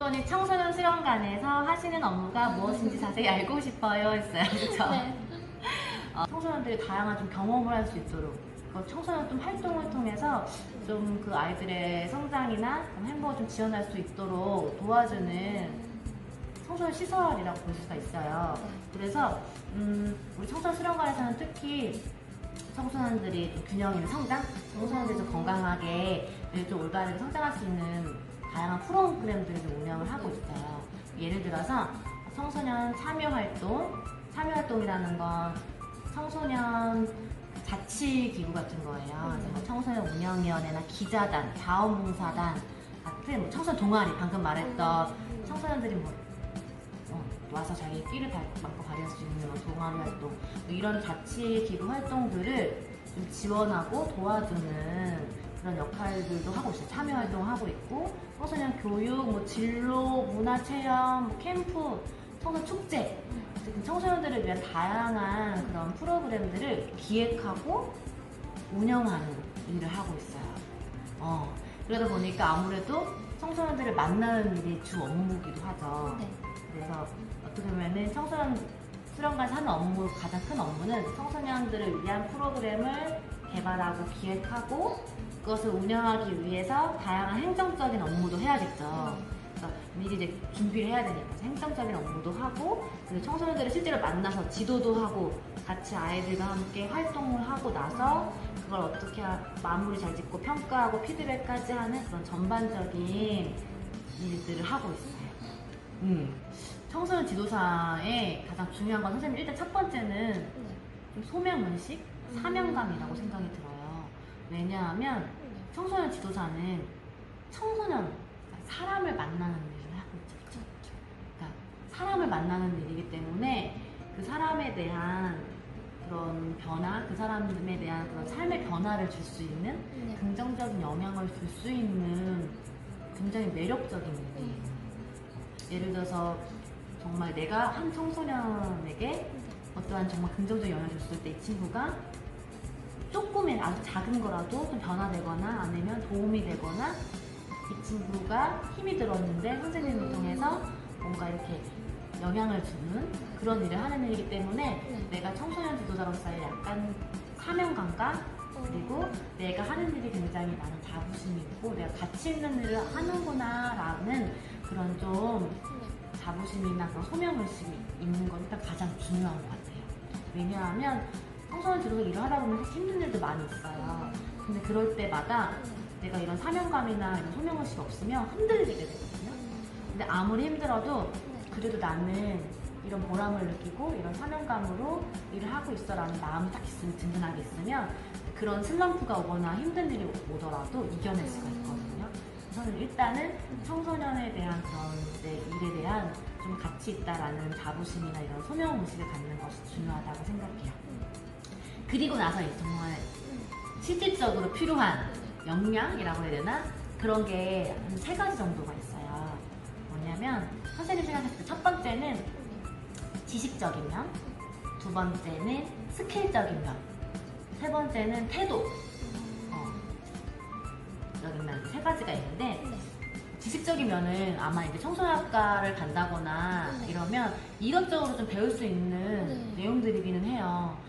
이번에 청소년 수련관에서 하시는 업무가 무엇인지 자세히 알고 싶어요 했어요. 그렇죠? 네. 청소년들이 다양한 좀 경험을 할 수 있도록 청소년 좀 활동을 통해서 좀 그 아이들의 성장이나 행복을 좀 지원할 수 있도록 도와주는 청소년 시설이라고 볼 수가 있어요. 그래서 우리 청소년 수련관에서는 특히 청소년들이 좀 균형 있는 성장, 청소년들이 좀 건강하게 좀 올바르게 성장할 수 있는 다양한 프로그램들을 좀 운영을 하고 있어요. 예를 들어서 청소년 참여활동이라는 건 청소년 자치기구 같은 거예요. 그래서 청소년 운영위원회나 기자단, 자원봉사단 같은 청소년 동아리, 방금 말했던 청소년들이 와서 자기 끼를 마음껏 발휘할 수 있는 동아리 활동, 이런 자치기구 활동들을 좀 지원하고 도와주는 그런 역할들도 하고 있어요. 참여 활동을 하고 있고, 청소년 교육, 진로, 문화체험, 캠프, 청소년 축제, 청소년들을 위한 다양한 그런 프로그램들을 기획하고 운영하는 일을 하고 있어요. 그러다 보니까 아무래도 청소년들을 만나는 일이 주 업무이기도 하죠. 네. 그래서 어떻게 보면은 청소년 수련관에서 하는 업무, 가장 큰 업무는 청소년들을 위한 프로그램을 개발하고 기획하고 그것을 운영하기 위해서 다양한 행정적인 업무도 해야겠죠. 그래서 미리 이제 준비를 해야 되니까 행정적인 업무도 하고, 그리고 청소년들을 실제로 만나서 지도도 하고 같이 아이들과 함께 활동을 하고 나서 그걸 어떻게 마무리 잘 짓고 평가하고 피드백까지 하는 그런 전반적인 일들을 하고 있어요. 청소년 지도사의 가장 중요한 건 선생님 일단 첫 번째는 좀 소명의식, 사명감이라고 생각이 들어요. 왜냐하면 청소년 지도사는 청소년, 사람을 만나는 일을 하고 있죠. 그러니까 사람을 만나는 일이기 때문에 그 사람에 대한 그런 변화, 그 사람에 대한 그런 삶의 변화를 줄 수 있는 긍정적인 영향을 줄 수 있는 굉장히 매력적인 일이에요. 예를 들어서 정말 내가 한 청소년에게 어떠한 정말 긍정적인 영향을 줬을 때 이 친구가 조금의 아주 작은 거라도 좀 변화되거나 아니면 도움이 되거나 이 친구가 힘이 들었는데 선생님을 통해서 뭔가 이렇게 영향을 주는 그런 일을 하는 일이기 때문에 내가 청소년 지도자로서의 약간 사명감과 그리고 내가 하는 일이 굉장히 나는 자부심이 있고 내가 가치 있는 일을 하는구나 라는 그런 좀 자부심이나 그런 소명의식이 있는 건 일단 가장 중요한 것 같아요. 왜냐하면 청소년 지도자 일을 하다 보면 힘든 일도 많이 있어요. 근데 그럴 때마다 내가 이런 사명감이나 이런 소명의식이 없으면 흔들리게 되거든요. 근데 아무리 힘들어도 그래도 나는 이런 보람을 느끼고 이런 사명감으로 일을 하고 있어라는 마음이 딱 있으면, 든든하게 있으면 그런 슬럼프가 오거나 힘든 일이 오더라도 이겨낼 수가 있거든요. 저는 일단은 청소년에 대한 그런 내 일에 대한 좀 가치 있다라는 자부심이나 이런 소명의식을 갖는 것이 중요하다고 생각해요. 그리고 나서 이제 정말 실질적으로 필요한 역량이라고 해야 되나? 그런 게 한 3가지 정도가 있어요. 뭐냐면 선생님 생각했을 때 첫 번째는 지식적인 면, 두 번째는 스킬적인 면, 세 번째는 태도. 적인 면 3가지가 있는데 지식적인 면은 아마 이제 청소년학과를 간다거나 이러면 이것저것 좀 배울 수 있는 내용들이기는 해요.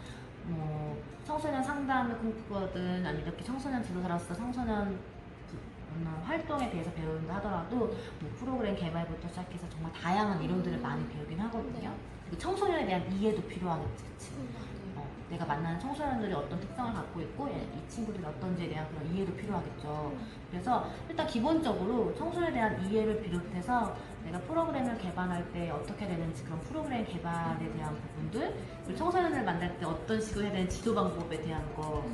청소년 상담을 꿈꾸거든 아니면 이렇게 청소년 지도사로서 청소년 활동에 대해서 배운다 하더라도 프로그램 개발부터 시작해서 정말 다양한 이론들을 많이 배우긴 하거든요. 그리고 청소년에 대한 이해도 필요하겠지. 내가 만나는 청소년들이 어떤 특성을 갖고 있고 이 친구들이 어떤지에 대한 그런 이해도 필요하겠죠. 그래서 일단 기본적으로 청소년에 대한 이해를 비롯해서 내가 프로그램을 개발할 때 어떻게 되는지 그런 프로그램 개발에 대한 부분들, 그리고 청소년을 만날 때 어떤 식으로 해야 되는 지도 방법에 대한 거,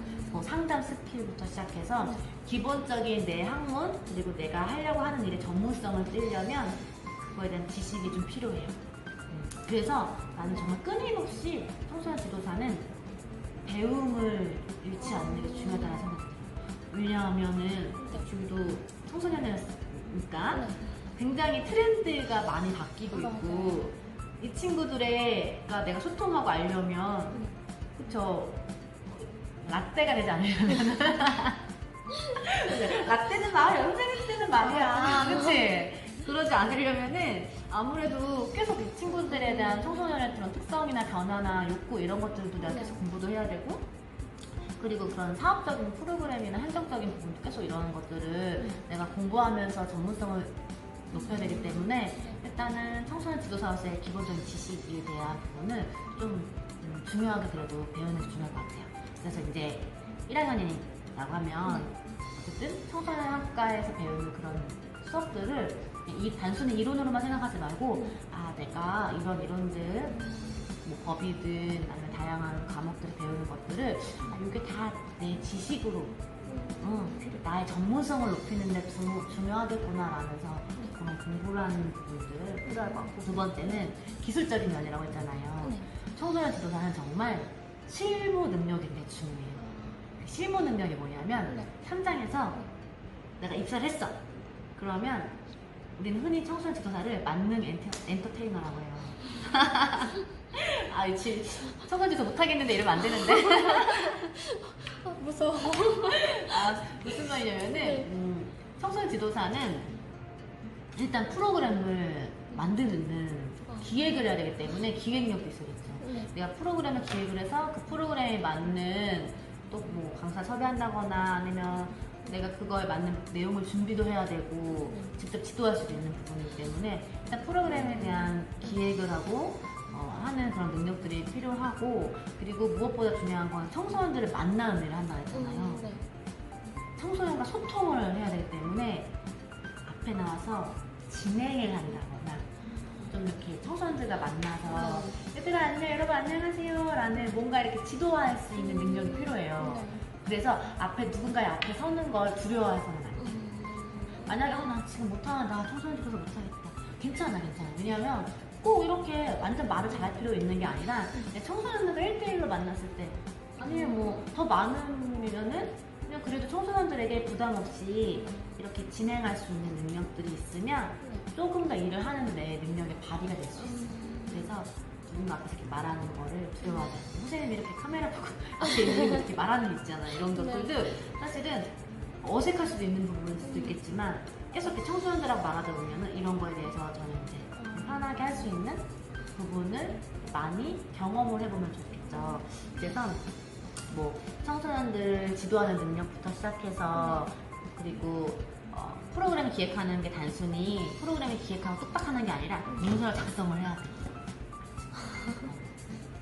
상담 스킬부터 시작해서 기본적인 내 학문 그리고 내가 하려고 하는 일의 전문성을 띄려면 그거에 대한 지식이 좀 필요해요. 그래서 나는 정말 끊임없이 청소년 지도사는 배움을 잃지 않는 게 중요하다는 생각이 들어요. 왜냐하면은 지금도 청소년이니까 굉장히 트렌드가 많이 바뀌고 있고 이 친구들과 내가 소통하고 알려면 그쵸 라떼가 되지 않으려면 라떼는 말이야 선생님 때는 말이야 그치 그러지 않으려면은 아무래도 계속 이 친구들에 대한 청소년의 그런 특성이나 변화나 욕구 이런 것들도 내가 계속 공부도 해야 되고, 그리고 그런 사업적인 프로그램이나 행정적인 부분도 계속 이런 것들을 내가 공부하면서 전문성을 높여야 되기 때문에 일단은 청소년 지도사로서의 기본적인 지식에 대한 부분을 좀 중요하게 그래도 배우는 게 중요할 것 같아요. 그래서 이제 1학년이라고 하면 어쨌든 청소년학과에서 배우는 그런 수업들을 단순히 이론으로만 생각하지 말고 아 내가 이런 이론들 뭐 법이든 아니면 다양한 과목들을 배우는 것들을 이게 다 내 지식으로 나의 전문성을 높이는 데 중요하겠구나 라면서 그런 공부를 하는 부분들 필요할 것 같고, 두 번째는 기술적인 면이라고 했잖아요. 청소년 지도사는 정말 실무 능력이 되게 중요해요. 실무 능력이 뭐냐면 현장에서 내가 입사를 했어. 그러면 우리는 흔히 청소년 지도사를 만능 엔터테이너라고 해요. 아, 청소년 지도 못하겠는데 이러면 안 되는데. 무서워. 아, 무슨 말이냐면은 청소년 지도사는 일단 프로그램을 만드는 기획을 해야 되기 때문에 기획력도 있어야겠죠. 내가 프로그램을 기획을 해서 그 프로그램에 맞는 또 뭐 강사 섭외한다거나 아니면 내가 그거에 맞는 내용을 준비도 해야 되고 직접 지도할 수도 있는 부분이기 때문에 일단 프로그램에 대한 기획을 하고 하는 그런 능력들이 필요하고, 그리고 무엇보다 중요한 건 청소년들을 만나는 일을 한다 했잖아요. 청소년과 소통을 해야 되기 때문에 앞에 나와서 진행을 한다거나 좀 이렇게 청소년들과 만나서 얘들아 안녕, 여러분 안녕하세요 라는 뭔가 이렇게 지도할 수 있는 능력이 필요해요. 그래서 누군가의 앞에 서는 걸 두려워해서는 안 돼요. 만약에 나 지금 못하나, 나 청소년 집에서 못하겠다, 괜찮아. 왜냐하면 꼭 이렇게 완전 말을 잘할 필요 있는 게 아니라 청소년들과 1대1로 만났을 때 아니면 뭐 더 많으면은 그냥 그래도 청소년들에게 부담 없이 이렇게 진행할 수 있는 능력들이 있으면 조금 더 일을 하는데 능력이 발휘가 될 수 있어요. 그래서 누군가 앞에서 이렇게 말하는 거를 두려워하지 않아요. 선생님이 이렇게 카메라 보고 앞에 있는 이렇게 말하는 거 있잖아요. 이런 것들도 사실은 어색할 수도 있는 부분일 수도 있겠지만 계속 이렇게 청소년들하고 말하다 보면은 이런 거에 대해서 저는 이제 편하게 할 수 있는 부분을 많이 경험을 해보면 좋겠죠. 그래서 뭐 청소년들 지도하는 능력부터 시작해서 그리고 프로그램을 기획하는 게 단순히 프로그램을 기획하고 뚝딱 하는 게 아니라 문서를 작성을 해야 돼요.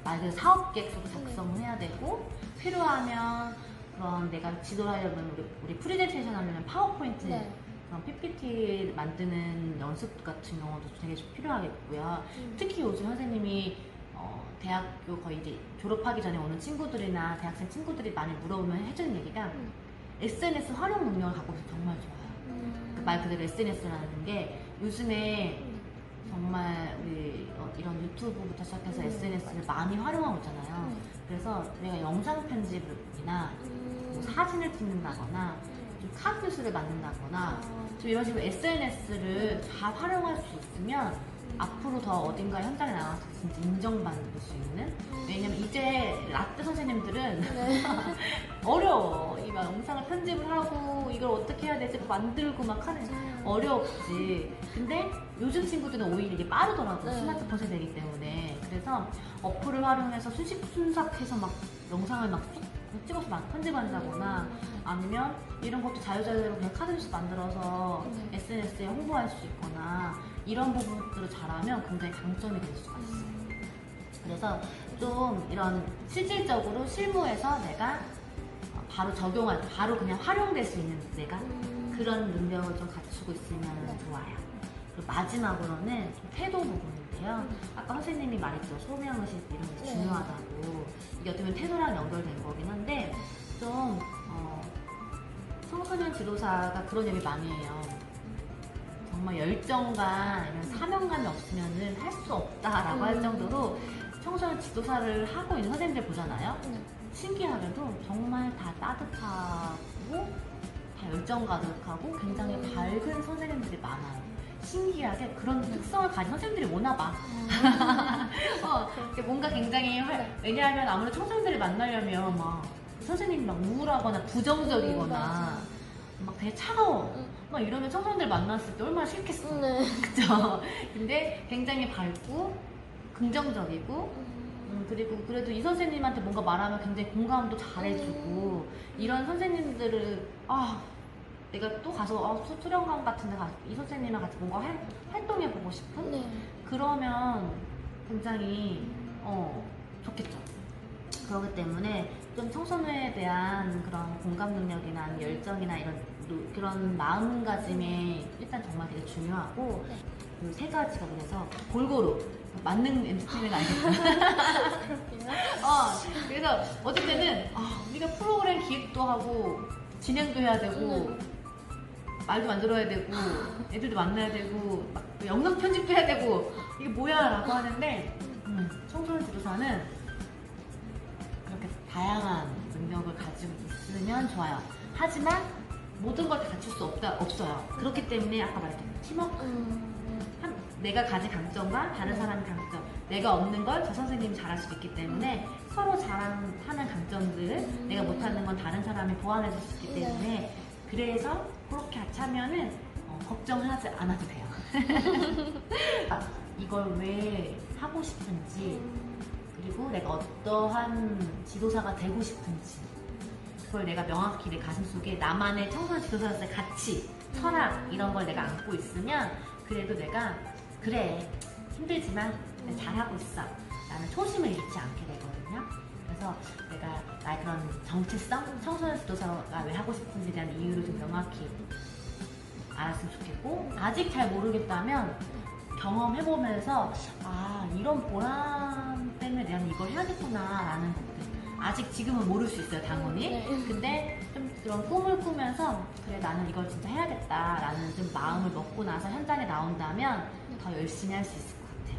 말 그대로 사업 계획서도 작성을 해야 되고, 필요하면 그런 내가 지도를 하려면 우리 프레젠테이션 하면 파워포인트 그런 PPT 만드는 연습 같은 경우도 되게 필요하겠고요. 특히 요즘 선생님이 대학교 거의 이제 졸업하기 전에 오는 친구들이나 대학생 친구들이 많이 물어보면 해주는 얘기가 SNS 활용 능력을 갖고 있어서 정말 좋아요. 말 그대로 SNS라는 게 요즘에 정말 우리 이런 유튜브부터 시작해서 SNS를 많이 활용하고 있잖아요. 그래서 내가 영상 편집이나 뭐 사진을 찍는다거나 좀 카드 뉴스를 만든다거나 좀 이런 식으로 SNS를 다 활용할 수 있으면 앞으로 더 어딘가 현장에 나가서 진짜 인정받을 수 있는, 왜냐면 이제 라떼 선생님들은 어려워. 이거 영상을 편집을 하고 이걸 어떻게 해야 되지 만들고 막 하는 어렵지. 근데 요즘 친구들은 오히려 이게 빠르더라고. 스마트폰 세대이기 때문에. 그래서 어플을 활용해서 순삭해서 막 영상을 막 찍어서 막 편집한다거나 아니면 이런 것도 자유자재로 그냥 카드뉴스 만들어서 SNS에 홍보할 수 있거나 이런 부분들을 잘하면 굉장히 강점이 될 수가 있어요. 그래서 좀 이런 실질적으로 실무에서 내가 바로 적용할 때 바로 그냥 활용될 수 있는 내가 그런 능력을 좀 갖추고 있으면 좋아요. 그리고 마지막으로는 좀 태도 부분인데요. 아까 선생님이 말했죠. 소명의식 이런 게 중요하다고. 이게 어떻게 보면 태도랑 연결된 거긴 한데 좀 청소년 지도사가 그런 얘기 많이 해요. 정말 열정과 이런 사명감이 없으면 할 수 없다라고 할 정도로 청소년 지도사를 하고 있는 선생님들 보잖아요. 신기하게도 정말 다 따뜻하고 다 열정 가득하고 굉장히 밝은 선생님들이 많아요. 신기하게 그런 특성을 가진 선생님들이 오나 봐. 뭔가 굉장히 왜냐하면 아무래도 청소년들을 만나려면 막 선생님이 막 우울하거나 부정적이거나 막 되게 차가워. 막 이러면 청소년들 만났을 때 얼마나 싫겠어. 네. 그쵸? 근데 굉장히 밝고 긍정적이고 그리고 그래도 이 선생님한테 뭔가 말하면 굉장히 공감도 잘해주고 이런 선생님들을 내가 또 가서 수련관 같은 데 가서 이 선생님이랑 같이 뭔가 활동해보고 싶은? 네. 그러면 굉장히 좋겠죠. 그렇기 때문에 좀 청소년에 대한 그런 공감 능력이나 아니면 열정이나 이런 그런 마음가짐이 일단 정말 되게 중요하고 네. 그 세 가지가 그래서 골고루 만능 엔터테인ment 아니겠다. 그렇게요? 그래서 어쨌든 우리가 프로그램 기획도 하고 진행도 해야 되고 말도 만들어야 되고 애들도 만나야 되고 막 영상 편집도 해야 되고 이게 뭐야 라고 하는데 청소년 지도사는 그렇게 다양한 능력을 가지고 있으면 좋아요. 하지만 모든 걸 다 갖출 수 없어요. 그렇기 때문에 아까 말했던 팀워크 내가 가진 강점과 다른 사람의 강점, 내가 없는 걸 저 선생님이 잘할 수도 있기 때문에 서로 잘하는 강점들을 내가 못하는 건 다른 사람이 보완해 줄 수 있기 때문에 그래서 그렇게 하면은 걱정하지 않아도 돼요. 이걸 왜 하고 싶은지 그리고 내가 어떠한 지도사가 되고 싶은지 그걸 내가 명확히 내 가슴속에 나만의 청소년 지도사로서의 가치, 철학 이런 걸 내가 안고 있으면 그래도 내가 그래 힘들지만 내가 잘하고 있어 라는 초심을 잃지 않게 되거든요. 그래서 내가 나의 그런 정체성, 청소년 지도사가 왜 하고 싶은지에 대한 이유를 좀 명확히 알았으면 좋겠고 아직 잘 모르겠다면 경험해보면서 이런 보람 때문에 내가 이걸 해야겠구나 라는 것들 아직 지금은 모를 수 있어요 당연히. 근데 좀 그런 꿈을 꾸면서 그래 나는 이걸 진짜 해야겠다 라는 좀 마음을 먹고 나서 현장에 나온다면 더 열심히 할 수 있을 것 같아요.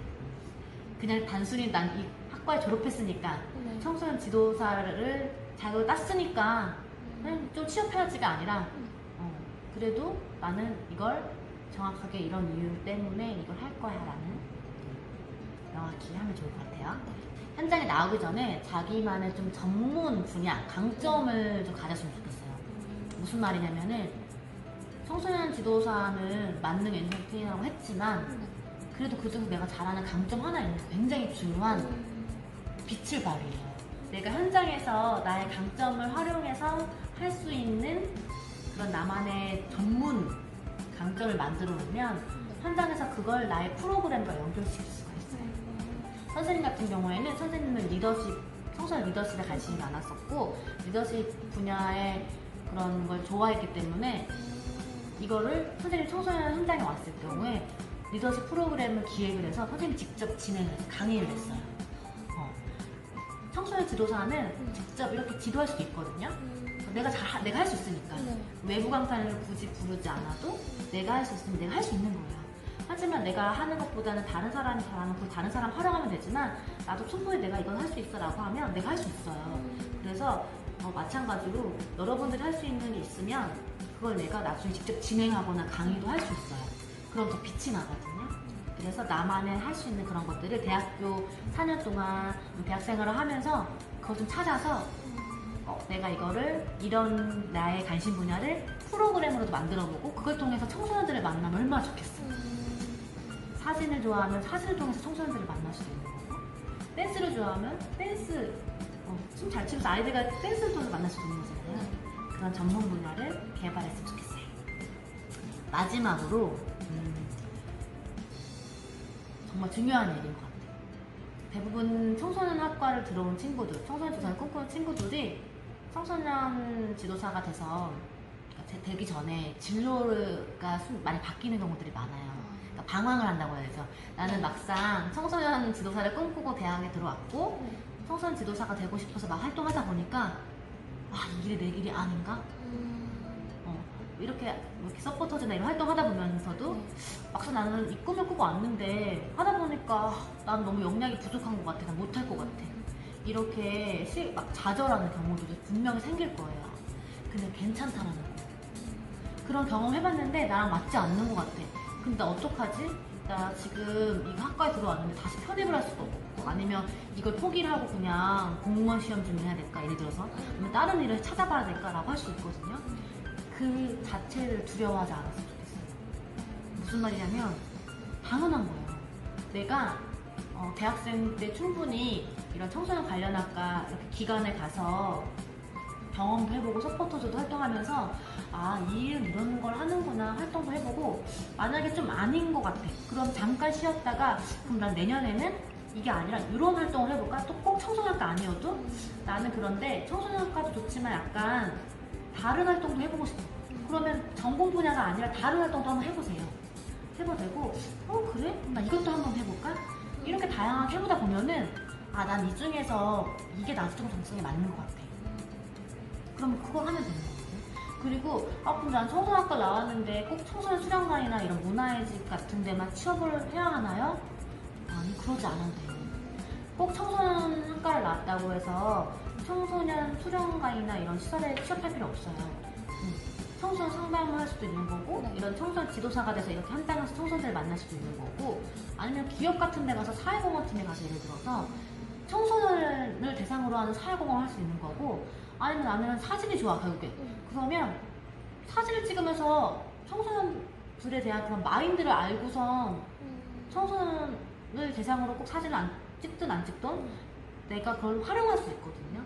그냥 단순히 난 이 학과에 졸업했으니까 청소년 지도사를 자격을 땄으니까 그냥 좀 취업해야지가 아니라 그래도 나는 이걸 정확하게 이런 이유 때문에 이걸 할 거야 라는 명확히 하면 좋을 것 같아요. 현장에 나오기 전에 자기만의 좀 전문 분야, 강점을 좀 가졌으면 좋겠어요. 무슨 말이냐면은 청소년 지도사는 만능 엔터테이너라고 했지만 그래도 그중에 내가 잘하는 강점 하나 있는 게 굉장히 중요한 빛을 발휘해요. 내가 현장에서 나의 강점을 활용해서 할 수 있는 그런 나만의 전문 강점을 만들어 놓으면 현장에서 그걸 나의 프로그램과 연결시킬 수가 있어요. 선생님 같은 경우에는 선생님은 리더십, 청소년 리더십에 관심이 많았었고 리더십 분야의 그런 걸 좋아했기 때문에 이거를 선생님 청소년 현장에 왔을 경우에 리더십 프로그램을 기획을 해서 선생님이 직접 진행을 해서 강의를 했어요. 청소년 지도사는 직접 이렇게 지도할 수도 있거든요. 내가 할 수 있으니까 외부 강사를 굳이 부르지 않아도 내가 할 수 있으면 내가 할 수 있는 거예요. 하지만 내가 하는 것보다는 다른 사람이 잘하는 걸 다른 사람 활용하면 되지만 나도 충분히 내가 이건 할 수 있어 라고 하면 내가 할 수 있어요. 그래서 마찬가지로 여러분들이 할 수 있는 게 있으면 그걸 내가 나중에 직접 진행하거나 강의도 할 수 있어요. 그럼 더 빛이 나거든요. 그래서 나만의 할 수 있는 그런 것들을 대학교 4년 동안 대학생활을 하면서 그걸 좀 찾아서 내가 이거를 이런 나의 관심 분야를 프로그램으로도 만들어보고 그걸 통해서 청소년들을 만나면 얼마나 좋겠어. 사진을 좋아하면 사진을 통해서 청소년들을 만날 수도 있는 거고 댄스를 좋아하면 댄스 춤 잘 추면서 아이들과 댄스를 통해서 만날 수도 있는 거잖아요. 그런 전문 분야를 개발했으면 좋겠어요. 마지막으로 정말 중요한 얘기인 것 같아요. 대부분 청소년 학과를 들어온 친구들, 청소년 지도사를 꿈꾸는 친구들이 청소년 지도사가 돼서 되기 전에 진로가 많이 바뀌는 경우들이 많아요. 그러니까 방황을 한다고 해야 되죠. 나는 막상 청소년 지도사를 꿈꾸고 대학에 들어왔고 청소년 지도사가 되고 싶어서 막 활동하다 보니까 이 길이 내 길이 아닌가? 이렇게 서포터즈나 이런 활동하다 보면서도 막상 나는 이 꿈을 꾸고 왔는데 하다 보니까 난 너무 역량이 부족한 것 같아. 난 못할 것 같아. 이렇게 막 좌절하는 경우도 분명히 생길 거예요. 근데 괜찮다라는 거. 그런 경험 해봤는데 나랑 맞지 않는 것 같아. 근데 어떡하지? 나 지금 이거 학과에 들어왔는데 다시 편입을 할 수도 없고 아니면 이걸 포기를 하고 그냥 공무원 시험 준비해야 될까? 예를 들어서 아니면 다른 일을 찾아봐야 될까? 라고 할 수 있거든요. 그 자체를 두려워하지 않았으면 좋겠어요. 무슨 말이냐면 당연한 거예요. 내가 대학생 때 충분히 이런 청소년 관련 학과 이렇게 기관에 가서 경험도 해보고 서포터즈도 활동하면서 이 일은 이런 걸 하는구나 활동도 해보고 만약에 좀 아닌 것 같아. 그럼 잠깐 쉬었다가 그럼 난 내년에는 이게 아니라 이런 활동을 해볼까? 또 꼭 청소년학과 아니어도 나는 그런데 청소년학과도 좋지만 약간 다른 활동도 해보고 싶어. 그러면 전공 분야가 아니라 다른 활동도 한번 해보세요. 해봐도 되고 그래? 그럼 나 이것도 한번 해볼까? 이렇게 다양하게 해보다 보면은 난 이 중에서 이게 나도 좀 정성에 맞는 것 같아. 그럼 그걸 하면 되는 거거든. 그리고 그럼 난 청소년학과 나왔는데 꼭 청소년 수련관이나 이런 문화예직 같은 데만 취업을 해야 하나요? 아니 그러지 않아도 돼요. 꼭 청소년학과를 나왔다고 해서 청소년 수련관이나 이런 시설에 취업할 필요 없어요. 청소년 상담을 할 수도 있는 거고 이런 청소년 지도사가 돼서 이렇게 현장에서 청소년들을 만날 수도 있는 거고 아니면 기업 같은 데 가서 사회공헌팀에 가서 예를 들어서 청소년을 대상으로 하는 사회공헌을 할 수 있는 거고 아니면 나는 사진이 좋아 결국에 그러면 사진을 찍으면서 청소년들에 대한 그런 마인드를 알고선 청소년을 대상으로 꼭 사진을 찍든 안 찍든 내가 그걸 활용할 수 있거든요.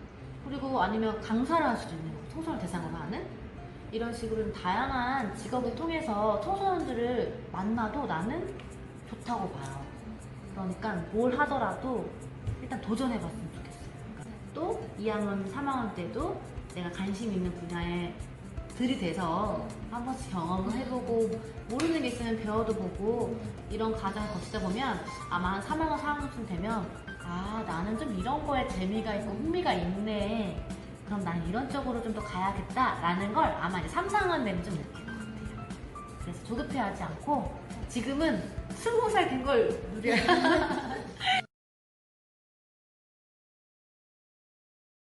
그리고 아니면 강사를 할 수도 있는 거고 청소년 대상으로 하는 이런 식으로 다양한 직업을 통해서 청소년들을 만나도 나는 좋다고 봐요. 그러니까 뭘 하더라도 일단 도전해봤으면 좋겠어요. 또 2학년, 3학년 때도 내가 관심 있는 분야에 들이대서 한 번씩 경험을 해보고 모르는 게 있으면 배워도 보고 이런 과정을 거치다 보면 아마 한 3학년, 4학년쯤 되면 나는 좀 이런 거에 재미가 있고 흥미가 있네. 그럼 난 이런 쪽으로 좀 더 가야겠다라는 걸 아마 이제 3, 4학년 되면 좀 느낄 것 같아요. 그래서 조급해하지 않고 지금은 20살 된 걸 누려요.